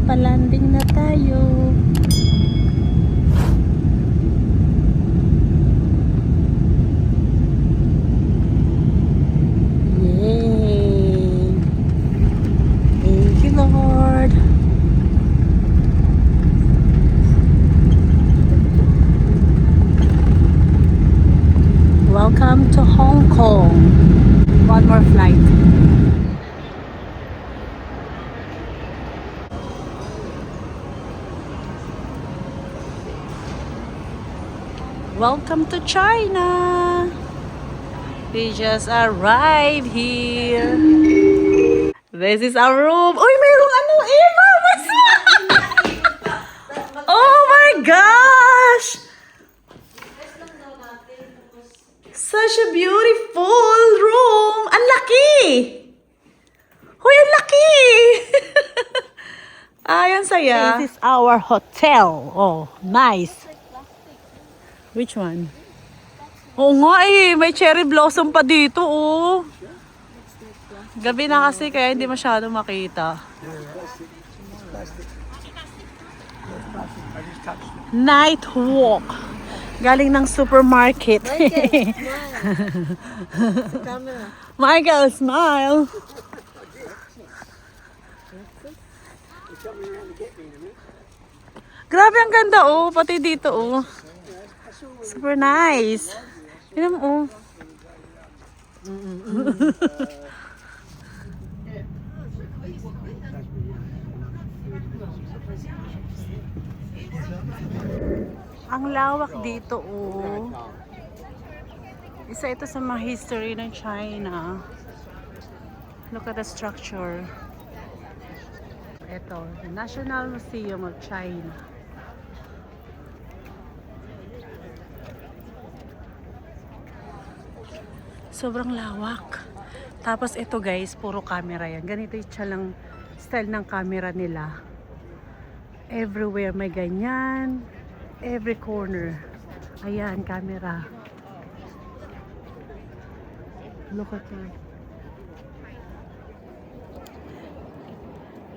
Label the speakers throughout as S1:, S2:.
S1: Papalanding na tayo. Yay! Thank you, Lord. Welcome to Hong Kong. One more flight. Welcome to China. We just arrived here. This is our room. Uy, mayroong ano, Eva! What's up? Oh my gosh! Such a beautiful room. Ang laki! Uy, ang laki! Ayan saya. This is our hotel. Oh, nice. Which one? Oo nga eh, may cherry blossom pa dito oh. Gabi na kasi kaya hindi masyado makita. Night walk. Galing ng supermarket. Michael, smile. Grabe ang ganda oh, pati dito oh. Super nice. Tignan mo, oh. Ang lawak dito, oh. Isa ito sa mga history ng China. Look at the structure. Ito, the National Museum of China. Sobrang lawak. Tapos ito guys, puro camera yan. Ganito yung lang style ng camera nila. Everywhere may ganyan. Every corner. Ayan, camera. Look at that.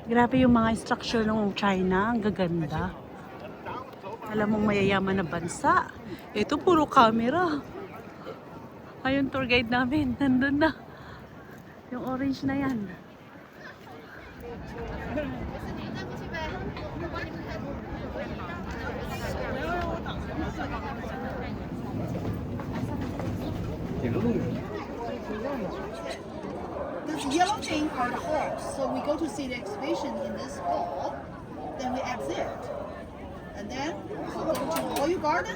S1: Grabe yung mga structure ng China. Ang gaganda. Alam mong mayayaman na bansa. Ito puro camera. Ayun, tour guide namin. Nandun na. Yung orange na yan.
S2: This yellow thing are the halls. So we go to see the exhibition in this hall. Then we exit. And then we go to Royal Garden,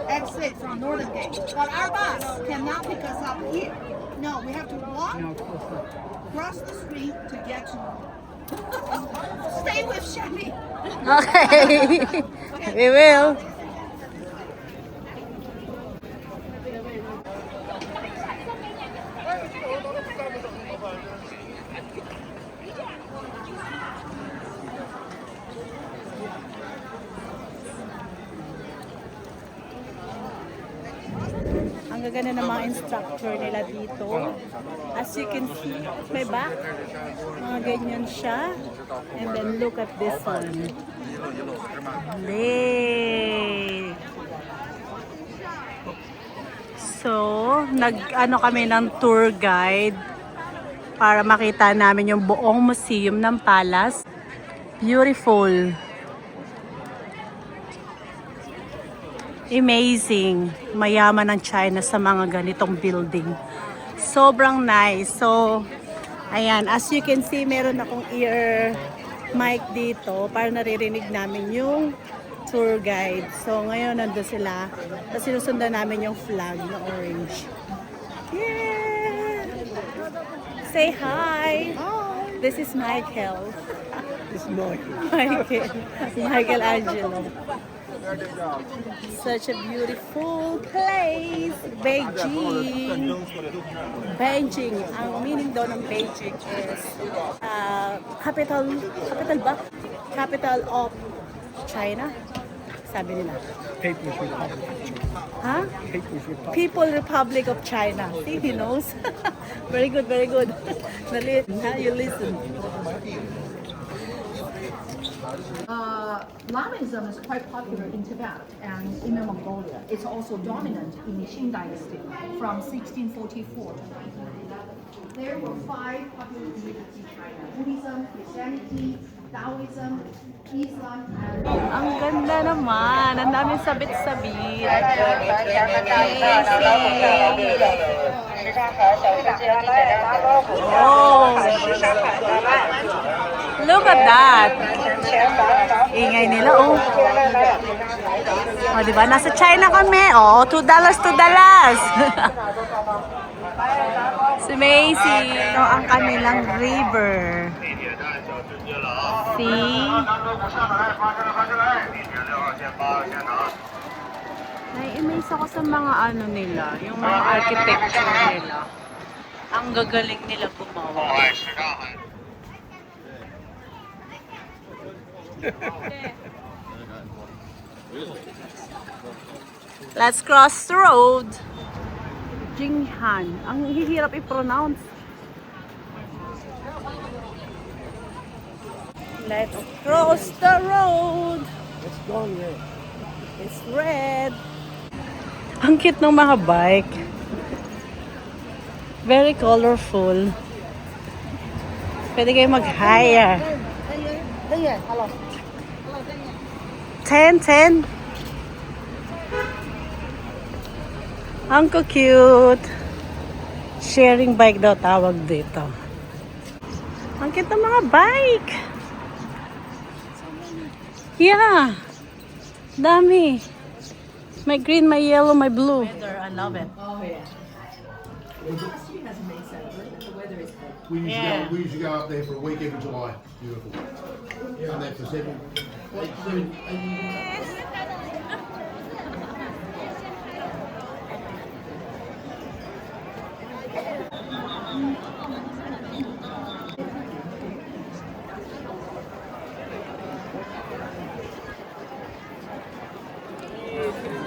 S2: exit from Northern Gate. But our bus cannot pick us up here. No, we have to walk across the street to get to. Stay with Shelly.
S1: Okay. We will. Ang gaganda ng mga instructor nila dito. As you can see, may back. Mga ganyan siya. And then look at this one. Lake. So, nag-ano kami ng tour guide para makita namin yung buong museum ng palace. Beautiful. Amazing. Mayaman ng China sa mga ganitong building. Sobrang nice. So, ayan. As you can see, meron akong ear mic dito para naririnig namin yung tour guide. So, ngayon nandun sila. Tapos sinusundan namin yung flag na orange. Yeah! Say hi!
S2: Hi.
S1: This is Michael.
S2: This is Michael.
S1: Michael Angelo. Such a beautiful place, Beijing. Beijing. Ang meaning daw ng Beijing is capital ba? Capital of China. Sabi nila.
S2: People's Republic of China.
S1: Huh?
S2: People's Republic.
S1: People Republic of China. See, he knows. Very good, very good. You listen.
S2: Lamaism is quite popular in Tibet and Inner Mongolia. It's also dominant in the Qing dynasty from 1644 to 1911. There were 5 popular religions in China: Buddhism, Christianity, Taoism, Islam, and
S1: Ang ganda naman. Ang daming sabit-sabit. Oh! Look at that! Ingay nila, oh. Oh, diba? Nasa China kami. Oh, $2, $2. Si Macy. Ito ang kanilang river. See? Nai-amaze ako sa mga ano nila, yung mga architecture nila. Ang gagaling nila gumawa. Let's cross the road. Jinghan. Ang hihirap i-pronounce. Let's cross the road.
S3: It's gone red.
S1: It's red. Ang cute ng mga bike. Very colorful. Pwede kayo mag-hire. 10. Ang cute. Sharing bike daw tawag dito. Ang cute ng mga bike. Yeah. Dami. My green, my yellow, my blue. I love it.
S2: oh yeah.
S1: Yeah.
S3: We usually go up there for a week every July. Beautiful. Come there for 7, 8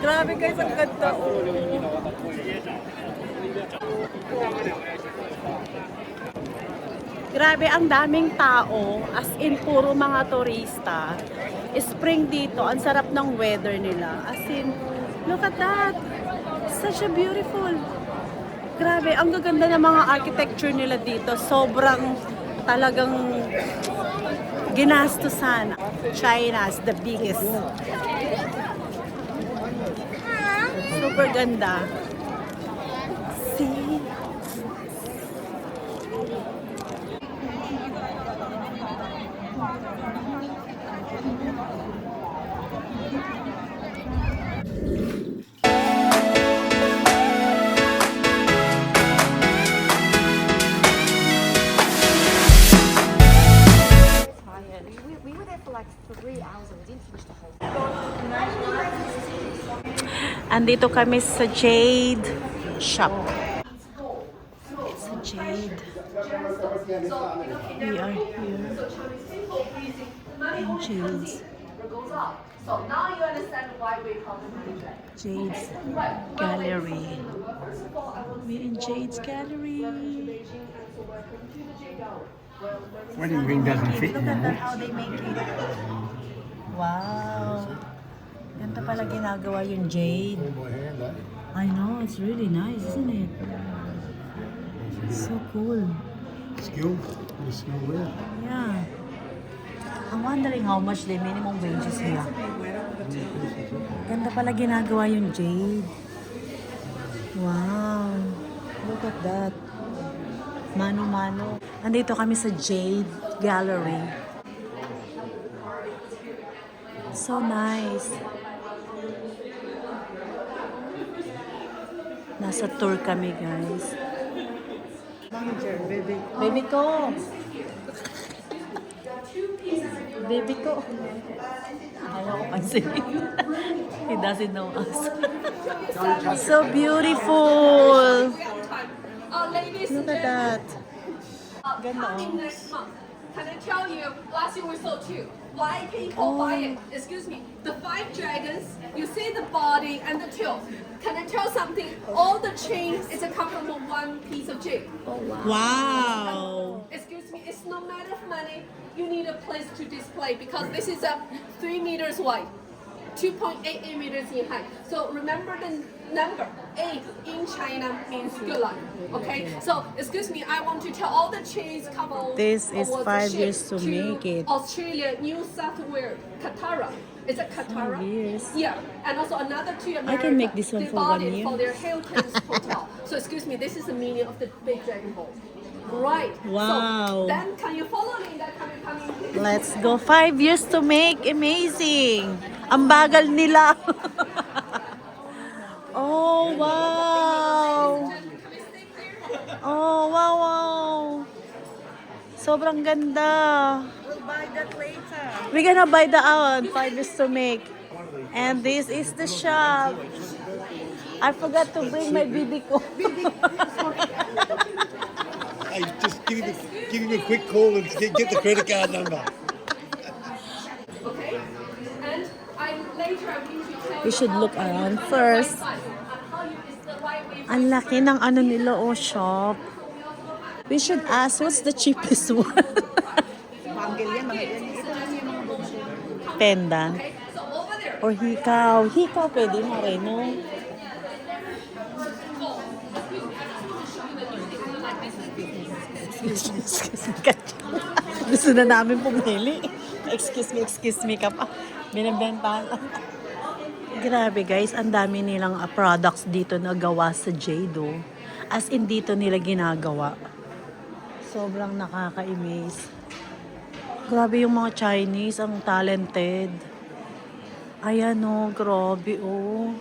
S1: Grabe guys, ang ganda. Grabe, ang daming tao. As in, puro mga turista. Spring dito, ang sarap ng weather nila. As in, look at that. Such a beautiful. Grabe, ang gaganda ng mga architecture nila dito. Sobrang talagang ginastusan. China's the biggest. Super ganda. See?
S4: We were there for like 3 hours and we didn't finish the whole
S1: Andito kami sa Jade Shop. It's a Jade. We are here in Jade's. Jade's Gallery. We're in Jade's Gallery.
S3: Wedding ring doesn't fit
S1: Look at that,
S3: anymore.
S1: how they make it. Wow. Ganito pala ginagawa yung jade.
S3: By hand, eh?
S1: I know, it's really nice, isn't it? So cool.
S3: Skill. Bit of skill there.
S1: Yeah. I'm wondering how much the minimum wages here. Ganda pala ginagawa yung jade. Wow. Look at that. Mano-mano. Andito kami sa Jade Gallery. So nice. Nasa tour kami, guys. Baby ko. Baby ko. Ayaw ko pansinin. He doesn't know us. So beautiful.
S5: Ladies
S1: Look at that. Ganda, oh.
S5: coming next month. Can I tell you, last year we sold 2. why people buy it? Excuse me. The 5 dragons, you see the body and the tail. Can I tell something? All the chains is a come from one piece of jade.
S1: Wow.
S5: Excuse me, it's no matter of money. You need a place to display because this is a 3 meters wide, 2.88 meters in height. So remember the number 8 in China means good luck. Okay. So excuse me, I want to tell all the chains couple.
S1: This is
S5: was
S1: 5
S5: shipped
S1: years to make it.
S5: Australia, New South Wales, Katara. Is it Katara?
S1: 5 years.
S5: Yeah, and also another to America.
S1: can make this one
S5: They
S1: for
S5: bought
S1: 1
S5: it
S1: year.
S5: for their Hilton hotel. So excuse me, this is the meaning of the big dragon ball. Right.
S1: Wow.
S5: So then can you follow me? That coming.
S1: Let's go. 5 years to make. Amazing. Ang bagal nila. Oh, wow. Oh, wow, wow. Sobrang ganda.
S2: We'll buy that later.
S1: We're gonna buy the 5 years to make. And this is the shop. I forgot to bring my BB ko.
S6: Hey, just give him a quick call and get the credit card number.
S5: Okay. And later I'm going to tell
S1: We should look around first. Ang laki ng ano nila, oh, shop. We should ask, what's the cheapest one?
S2: Banggil yan, banggil yan. Ito lang yung
S1: Pendant. Or hikaw. Hikaw pwede na rin, no? Excuse me ka. Gusto na namin pumili. Excuse me ka pa. Binibentahan lang. Grabe guys, ang dami nilang products dito na gawa sa Jade, oh. As in dito nila ginagawa. Sobrang nakaka-amaze. Grabe yung mga Chinese, ang talented. Ayan, oh, grabe, oh.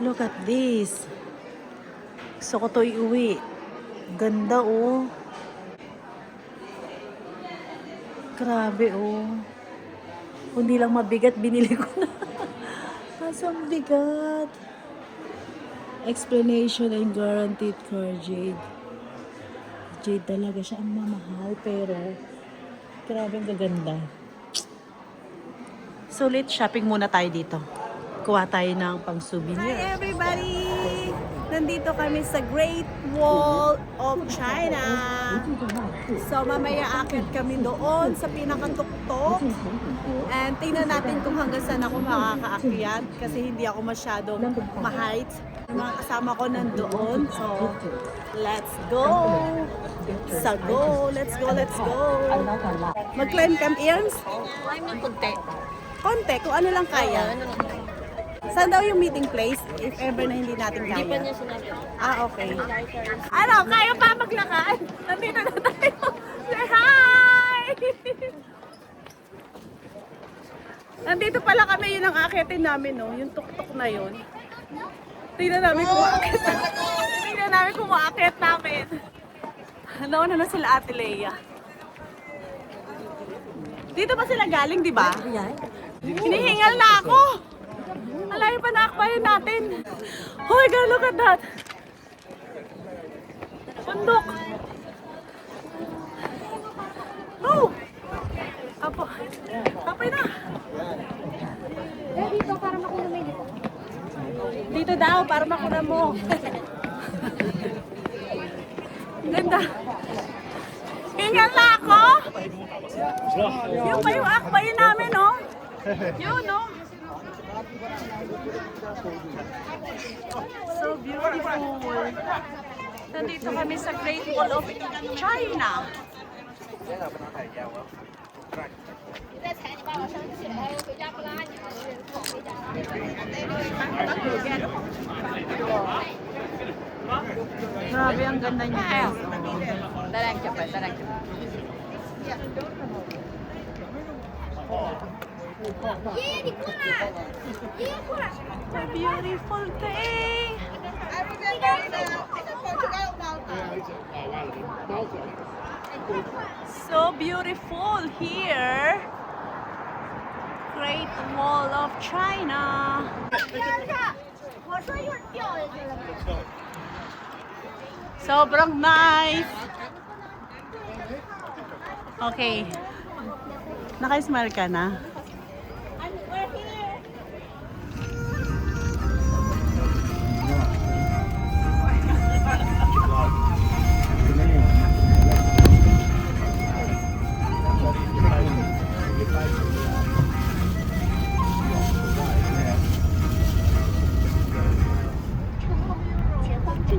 S1: Look at this. Gusto ko to iuwi. Ganda, oh. Grabe, oh. Kung di lang mabigat, binili ko na. Kaso ang bigat. Explanation and guaranteed for Jade. Jade talaga siya ang mamahal, pero grabe ang gaganda. So, let's shopping muna tayo dito. Kuha tayo ng pang-souvenir. Hi everybody! Nandito kami sa Great Wall of China. So, mamaya akit kami doon sa pinakatuktok. And tingnan natin kung hanggang saan ako makakaakyat kasi hindi ako masyadong ma-height. Yung mga kasama ko nandoon. So, let's go! Let's go! Mag-climb kami, Earns?
S4: Climb ng konti.
S1: Konti, kung ano lang kaya. Saan daw yung meeting place? If ever na hindi natin kaya.
S4: Hindi pa niya sinabi.
S1: Okay. Ano, kaya pa maglakad? Nandito na tayo. Say hi! Nandito pala kami, yun ang akitin namin, no? Yung tuk-tuk na yun. Tingnan namin kung maakit. Tingnan namin kung maakit namin. Nauna na sila Ate Leia. Dito pa sila galing, di ba? Hinihingal na ako. Alayo pa naakbayan natin. Oh my God, look at that. Bundok. Oh! Apo. Apay na.
S4: Dito para makuha mo dito.
S1: Dito daw, para makuna mo. Ganda. Hingal na ako. Yung pa yung akbayan namin, no? Yun, no? So beautiful. Nandito kami sa Great Wall of China. Grabe, ang ganda niya. Beautiful day. So beautiful here. Great Wall of China. Sobrang nice. Okay. Naka-smile ka na?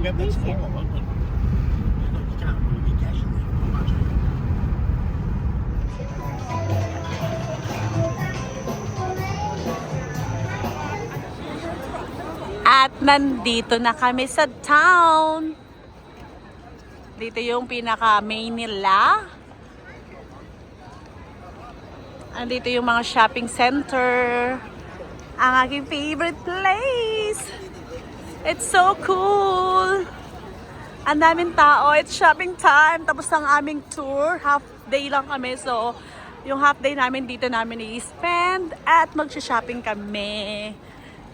S6: Grab that small one, but you can't really get cash in there. How much?
S1: At nandito na kami sa town. Dito yung pinaka-main nila. Andito yung mga shopping center. Ang aking favorite place. It's so cool. Ang daming tao. It's shopping time. Tapos ang aming tour. Half day lang kami. So, yung half day namin dito namin i-spend. At mag-shopping kami.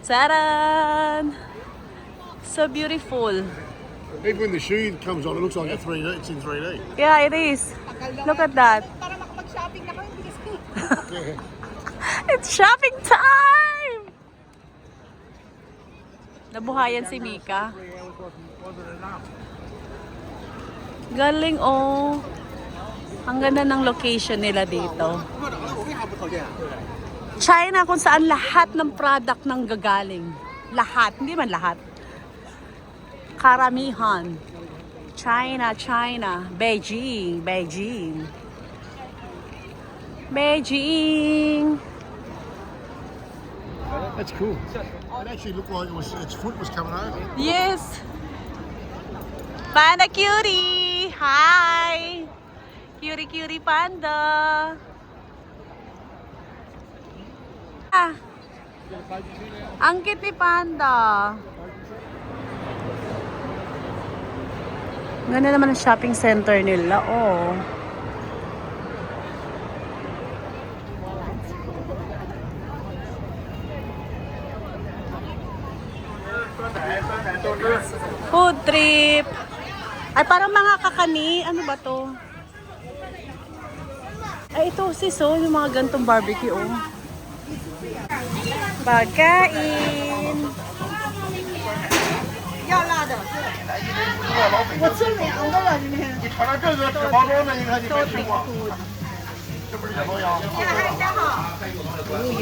S1: Taran! So beautiful.
S6: Even when the shoe comes on, it looks like a 3D. It's in 3D.
S1: Yeah, it is. Look at that.
S2: Para makapag-shopping na kami, bilis ko.
S1: It's shopping time! Nabuhayan si Mika. Galing oh. Ang ganda ng location nila dito. China kung saan lahat ng product ng gagaling. Lahat, hindi man lahat. Karamihan. China, China. Beijing, Beijing. Beijing.
S6: That's cool. It actually looked like its foot was coming over.
S1: Yes. Panda cutie. Hi. Cutie cutie panda. Ah. Ang cute ni Panda. Ganda naman ang shopping center nila, oh. Food trip. Ay, parang mga kakani. Ano ba to? Ay, ito sis, oh. Yung mga gantong barbecue, oh. Pagkain.
S2: 要辣的。我吃凉的了，今天。
S6: 你穿了这个纸包装的，你看你没吃过？这不是也都要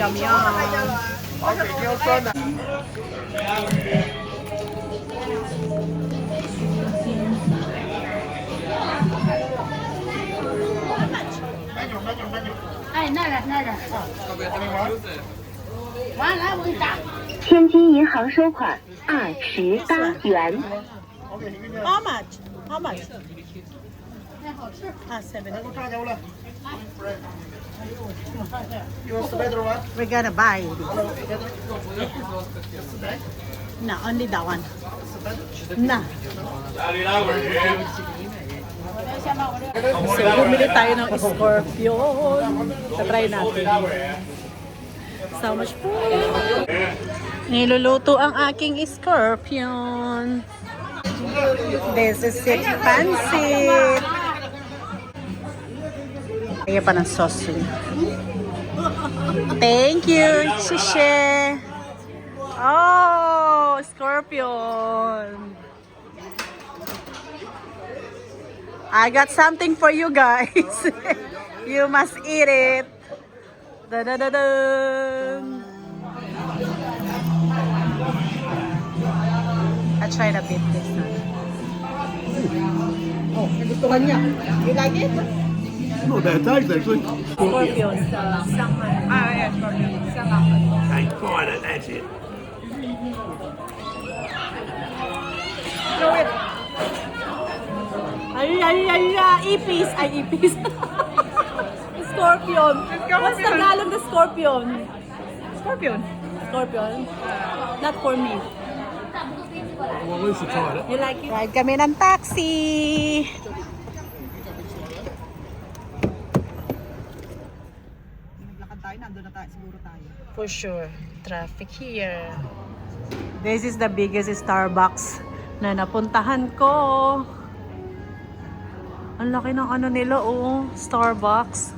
S6: ？Yum,
S1: yum.
S6: 好，北京酸的。
S2: 哎，那个那个。完了，我给你打。
S7: 天津银行收款28元。
S1: How much? How much?
S2: 太好吃。
S1: Ah, 7.
S6: 炸油了。You want tomato one?
S1: We're gonna buy it. No, only that one. No. So, bumili tayo ng scorpion. Try natin. So much food. Niluluto ang aking scorpion. This is it, pancit. Kaya pa ng sauce yun. Thank you, Shishe. Oh, scorpion. I got something for you guys. You must eat it. Da da da da. I'll try to beat this one.
S2: Oh, nagustuhan niya. You like it?
S6: Not a bad taste actually.
S1: Scorpion.
S2: Ah, yeah, scorpion.
S6: Okay, fine, that's it.
S2: Throw it.
S1: Ipis. Ay, ipis. Scorpion. What's Tagalog na scorpion?
S2: Scorpion.
S1: Scorpion? Not for me.
S6: Well, at least you tried it.
S1: You like it? Ride kami ng taxi.
S2: Naglakad tayo, nandun na tayo, siguro tayo.
S1: For sure. Traffic here. This is the biggest Starbucks na napuntahan ko. Ang laki ng ano nila, oh. Starbucks.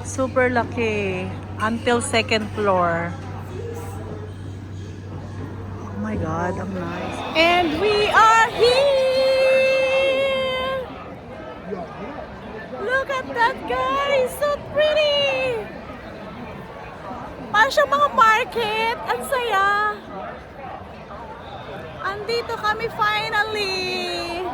S1: Super laki. Until second floor. Oh my God, ang nice. And we are here! Look at that, guys! So pretty! Parang siyang mga market. Ang saya. Andito kami finally.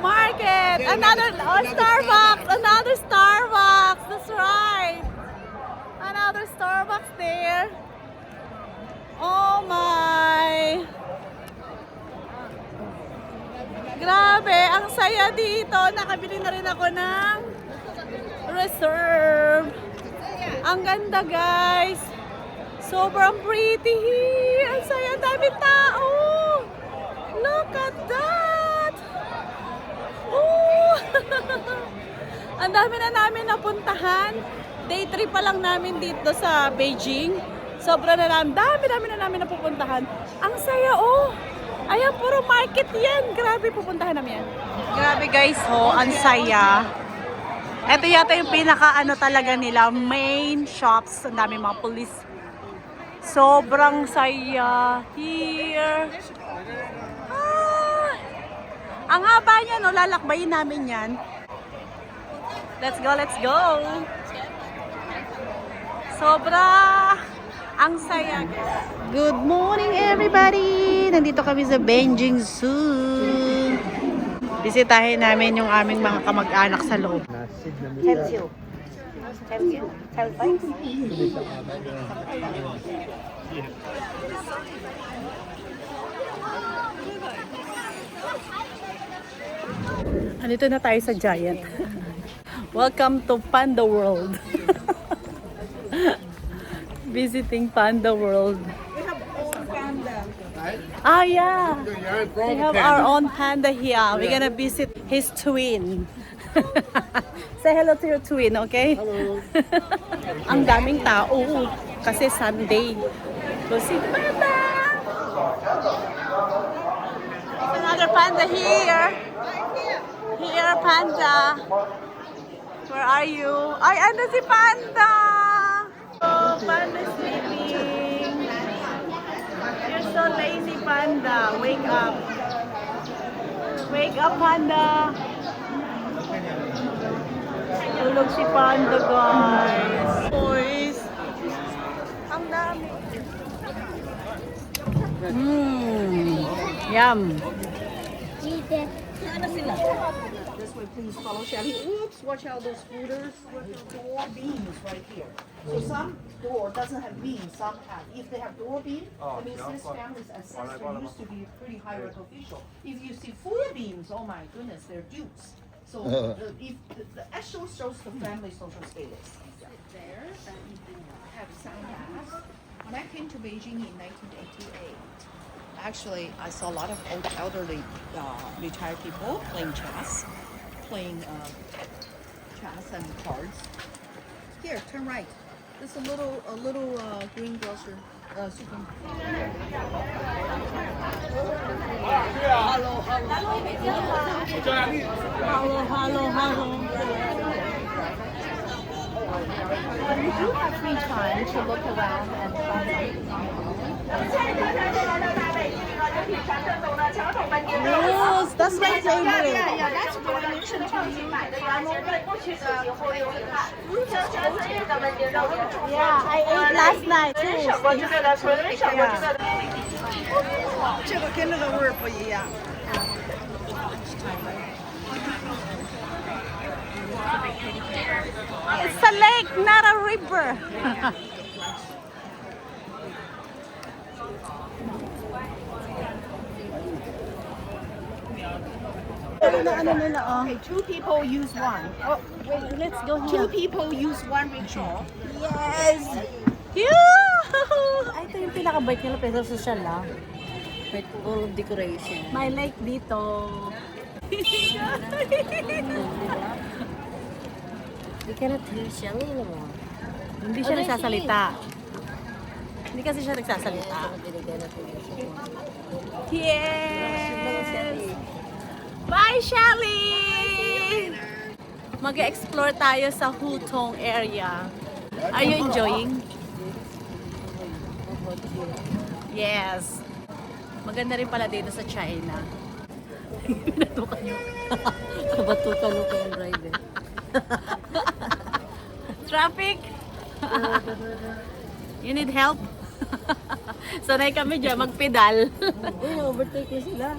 S1: Market. Another Starbucks. Another Starbucks. That's right. Another Starbucks there. Oh my. Grabe. Ang saya dito. Nakabili na rin ako ng Reserve. Ang ganda, guys. Sobrang pretty here. Ang saya, ang daming tao. Look at that. Oh. Ang dami na namin napuntahan. Day 3 pa lang namin dito sa Beijing. Sobra na namin. Dami na namin napupuntahan. Ang saya, oh. Ayan, puro market yan. Grabe, pupuntahan namin yan. Grabe, guys, oh. Ang saya. Ito yata yung pinaka ano talaga nila, main shops. Ang dami mga police. Sobrang saya here. Ah, ang haba niya, no? Lalakbayin namin yan. Let's go, let's go. Sobra. Ang saya. Good morning, everybody. Nandito kami sa Beijing Zoo. Bisitahin namin yung aming mga kamag-anak sa loob. Andito na tayo sa Giant. Welcome to Panda World. Visiting Panda World. Ah, yeah. We have our own panda here. We're gonna visit his twin. Say hello to your twin, okay?
S6: Hello.
S1: Ang daming tao kasi Sunday. So, si Panda! Another panda here. Here, Panda. Where are you? Ay, ano si Panda? Oh, Panda sleeping. You're so lazy, Panda. Wake up. Wake up, Panda. Tulog si Panda, guys. Boys. Ang dami. Yum.
S2: This way, please follow Shelly. Oops, watch out those scooters. Door beams right here. So some door doesn't have beams, some have. If they have door beam, that means this family's ancestor used to be a pretty high rank official. If you see full beams, oh my goodness, they're dukes. So if the actual shows the family social status. There, have some gas. When I came to Beijing in 1988, actually, I saw a lot of old elderly retired people playing chess and cards. Here, turn right. There's a little green grocer. Super. Hello. You do have free time to look around and find
S1: Yes, that's my favorite.
S2: Yeah, that's what I mentioned to you.
S1: Yeah, I ate last night too. Yeah.
S2: 这个跟那个味儿不一样。
S1: It's a lake, not a river.
S2: Okay, two people use one.
S1: Oh, wait, let's go
S2: Two
S1: here.
S2: people use one rickshaw.
S1: Yes! Yoo! Ay, ito yung pinaka-bike nila pero social lang.
S8: With full of decoration.
S1: May lake dito.
S8: You cannot hear Shelly anymore.
S1: Hindi siya nagsasalita. Hindi kasi siya nagsasalita. Yes! Bye, Shelly! Mag-explore tayo sa Hutong area. Are you enjoying? Yes. Maganda rin pala dito sa China. Pinatukan nyo.
S8: Kabatukan mo ko yung driver.
S1: Traffic? You need help? Sanay kami dyan, magpedal.
S8: Uy, overtake ko sila.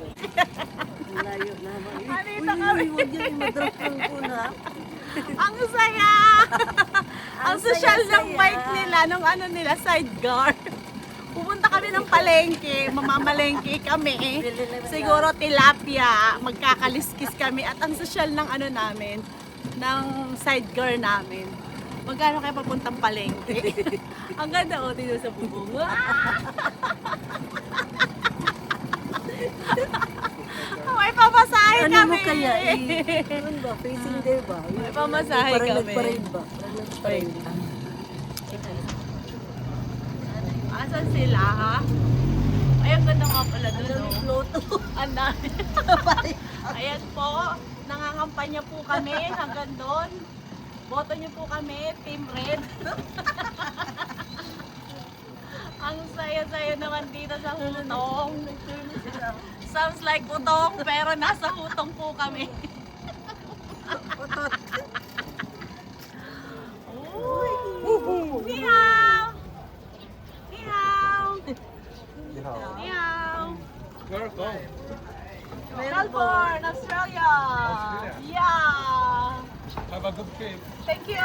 S8: Malayo na.
S1: Anita kami.
S8: Huwag yan yung madrap lang po na.
S1: Ang saya! Ang social ng bike nila, nung ano nila, sidecar. Pupunta kami ng palengke, mamamalengke kami. Siguro tilapia, magkakaliskis kami. At ang social ng ano namin, ng sidecar namin. Magkano kayo papuntang palengke? Ang ganda o, dito sa bubong. May pamasahe
S8: Ano
S1: kami.
S8: mo kaya? Ano ba? Facing there ba?
S1: May pamasahe
S8: Parang
S1: kami.
S8: nagparade ba? Parang nagparade.
S1: Asan sila, ha? Ay, ang ganda nga pala doon, no?
S8: Floto.
S1: Ang dami. Ayan po, nangangampanya po kami hanggang doon. Boto niyo po kami, Team Red. Ang saya-saya naman dito sa Hutong. Sounds like Hutong, pero nasa Hutong po kami. Uy! Ni hao! Ni hao! Ni hao! Melbourne, Australia! Yeah!
S6: Have a good trip.
S1: Thank you!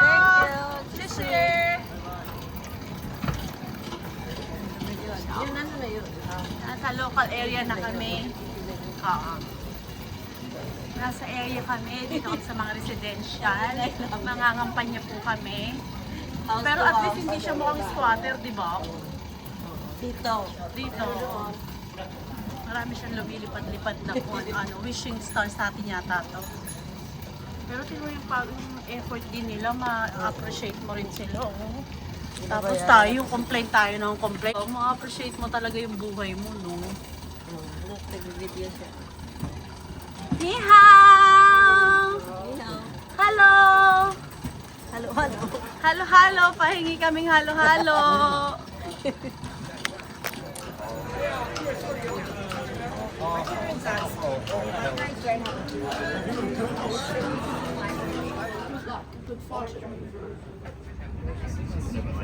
S1: Cheers!
S8: Yun, ano na yun?
S1: Nasa local area na kami. Oo. Nasa area kami, dito kami sa mga residential. Mangangampanya po kami. Pero at least hindi siya mukhang squatter, di ba?
S8: Dito.
S1: Dito. Marami siyang lumilipad-lipad na kung ano, wishing star sa atin yata to. Pero tingnan yung effort din nila, ma-appreciate mo rin sila. Oh. Tapos tayo, complain tayo ng complain. Oh, ma-appreciate mo talaga yung buhay mo, no?
S8: Nag-video siya.
S1: Ni hao! Hello!
S8: Halo, halo.
S1: Halo-halo, pahingi kaming halo-halo.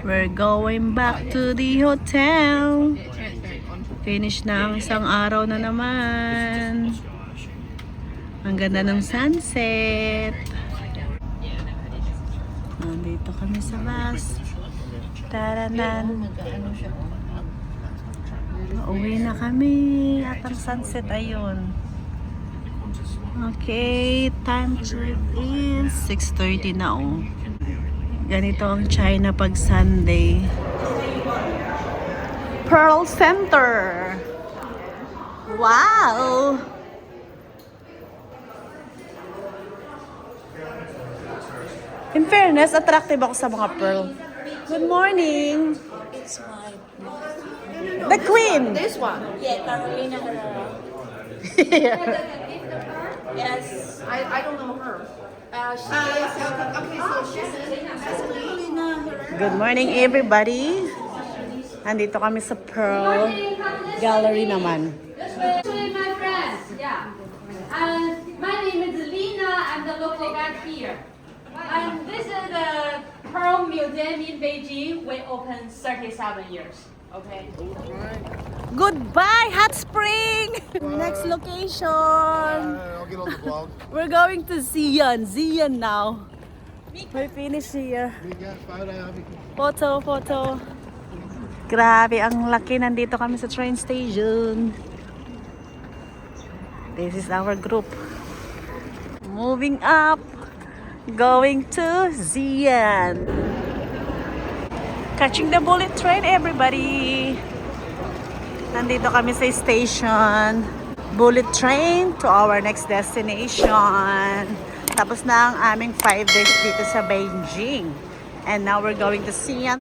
S1: We're going back to the hotel. Finish na ang isang araw na naman. Ang ganda ng sunset. Nandito kami sa bus. Taranan. Uwi na kami. At ang sunset ayun. Okay, time check is 6:30 na oh. Ganito ang China pag Sunday. Pearl Center. Wow! In fairness, attractive ako sa mga pearl. Good morning! The Queen!
S5: This one.
S8: Yeah, Carolina Herrera. Yes.
S5: I don't know her.
S2: Okay, so she's
S1: Good morning, everybody. Nandito kami sa Pearl Gallery naman.
S9: Actually, my friends, yeah. And my name is Lina. I'm the local guide here. And this is the Pearl Museum in Beijing. We opened 37 years. Okay.
S1: Goodbye, Hot Spring! Next location.
S3: I'll get on the vlog.
S1: We're going to Xi'an. Xi'an now. We finish here. Photo. Grabe, ang laki. Nandito kami sa train station. This is our group. Moving up. Going to Xi'an. Catching the bullet train, everybody. Nandito kami sa station. Bullet train to our next destination. Tapos na ang aming 5 days dito sa Beijing. And now we're going to Xi'an.